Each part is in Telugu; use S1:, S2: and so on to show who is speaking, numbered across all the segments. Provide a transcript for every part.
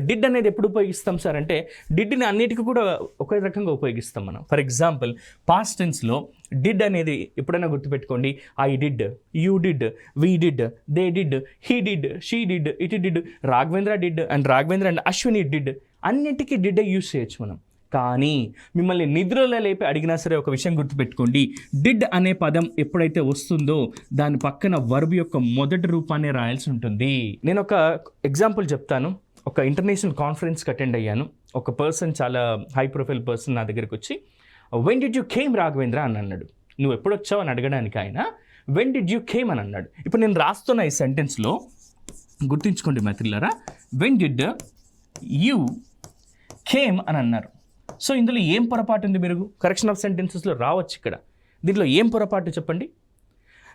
S1: డిడ్ అనేది ఎప్పుడు ఉపయోగిస్తాం సార్ అంటే డిడ్ని అన్నిటికీ కూడా ఒకే రకంగా ఉపయోగిస్తాం మనం. ఫర్ ఎగ్జాంపుల్ పాస్ట్ టెన్స్లో డిడ్ అనేది ఎప్పుడైనా గుర్తుపెట్టుకోండి, I did, you did, we did, they did, he did, she did, it did, Raghavendra did and Ashwini did, అన్నిటికీ డిడ్ యూస్ చేయొచ్చు మనం. కానీ మిమ్మల్ని నిద్రలో లేపి అడిగినా సరే ఒక విషయం గుర్తుపెట్టుకోండి, డిడ్ అనే పదం ఎప్పుడైతే వస్తుందో దాని పక్కన వర్బ్ యొక్క మొదటి రూపాన్ని రాయాల్సి ఉంటుంది. నేను ఒక ఎగ్జాంపుల్ చెప్తాను. ఒక ఇంటర్నేషనల్ కాన్ఫరెన్స్కి అటెండ్ అయ్యాను. ఒక పర్సన్, చాలా హై ప్రొఫైల్ పర్సన్ నా దగ్గరికి వచ్చి when did you came Raghavendra అని అన్నాడు. నువ్వు ఎప్పుడు వచ్చావు అని అడగడానికి ఆయన వెన్ డిడ్ యూ కేమ్ అని అన్నాడు. ఇప్పుడు నేను రాస్తున్న ఈ సెంటెన్స్లో గుర్తుంచుకోండి మిత్రులారా, వెన్ డిడ్ యూ కేమ్ అని అన్నారు. సో ఇందులో ఏం పొరపాటు ఉంది? మీరు కరెక్షన్ ఆఫ్ సెంటెన్సెస్లో రావచ్చు. ఇక్కడ దీంట్లో ఏం పొరపాటు చెప్పండి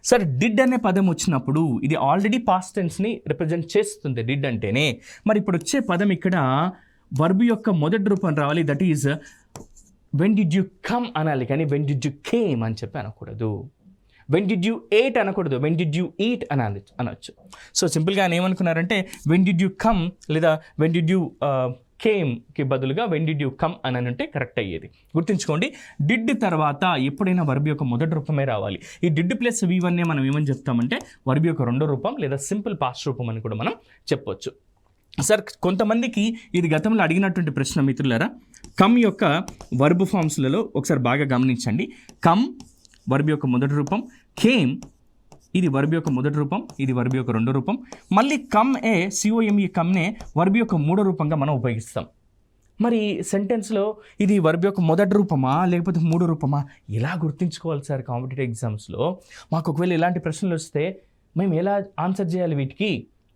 S1: సార్. డిడ్ అనే పదం వచ్చినప్పుడు ఇది ఆల్రెడీ పాస్ట్ టెన్స్ని రిప్రజెంట్ చేస్తుంది డిడ్ అంటేనే. మరి ఇప్పుడు వచ్చే పదం ఇక్కడ వర్బ్ యొక్క మొదటి రూపం రావాలి. That is when did you come అనాలి, కానీ వెన్ డిడ్ యూ కేమ్ అని చెప్పి అనకూడదు. వెన్ డిడ్ యూ ఎయిట్ అనకూడదు, వెన్ డిడ్ యూ ఈట్ అనొచ్చు. సో సింపుల్గా ఆయన ఏమనుకున్నారంటే వెన్ డిడ్ యూ కమ్ లేదా వెన్ డిడ్ యూ కేమ్కి బదులుగా వెన్ డిడ్ యూ కమ్ అని అంటే కరెక్ట్ అయ్యేది. గుర్తుంచుకోండి, డిడ్ తర్వాత ఎప్పుడైనా వర్బ్ యొక్క మొదటి రూపమే రావాలి. ఈ డిడ్ ప్లస్ V1నే మనం ఏమని చెప్తామంటే వర్బ్ యొక్క రెండో రూపం లేదా సింపుల్ పాస్ట్ రూపం అని కూడా మనం చెప్పొచ్చు. సార్ కొంతమందికి ఇది గతంలో అడిగినటువంటి ప్రశ్న మిత్రులారా, కమ్ యొక్క వర్బ్ ఫామ్స్లలో ఒకసారి బాగా గమనించండి. కమ్ వర్బ్ యొక్క మొదటి రూపం, కేమ్ ఇది వర్బ్ యొక్క మొదటి రూపం, ఇది వర్బ్ యొక్క రెండో రూపం. మళ్ళీ కమ్ ఏ COME కమ్నే వర్బ్ యొక్క మూడో రూపంగా మనం ఉపయోగిస్తాం. మరి సెంటెన్స్లో ఇది వర్బ్ యొక్క మొదటి రూపమా లేకపోతే మూడో రూపమా ఎలా గుర్తుంచుకోవాలి సార్? కాంపిటేటివ్ ఎగ్జామ్స్లో మాకు ఒకవేళ ఇలాంటి ప్రశ్నలు వస్తే మేము ఎలా ఆన్సర్ చేయాలి వీటికి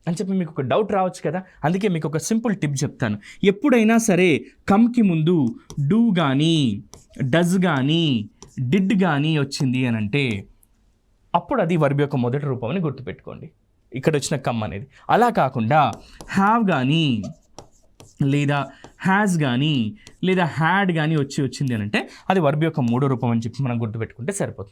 S1: అని చెప్పి మీకు ఒక డౌట్ రావచ్చు కదా. అందుకే మీకు ఒక సింపుల్ టిప్ చెప్తాను. ఎప్పుడైనా సరే కమ్కి ముందు డూ కానీ డస్ కానీ డిడ్ కానీ వచ్చింది అని అంటే అప్పుడు అది వర్బ్ యొక్క మొదటి రూపం అని గుర్తుపెట్టుకోండి. ఇక్కడ వచ్చిన కమ్ అనేది. అలా కాకుండా హ్యావ్ కానీ లేదా హ్యాస్ కానీ లేదా హ్యాడ్ కానీ వచ్చింది అని అంటే అది వర్బ్ యొక్క మూడో రూపం అని చెప్పి మనం గుర్తుపెట్టుకుంటే సరిపోతుంది.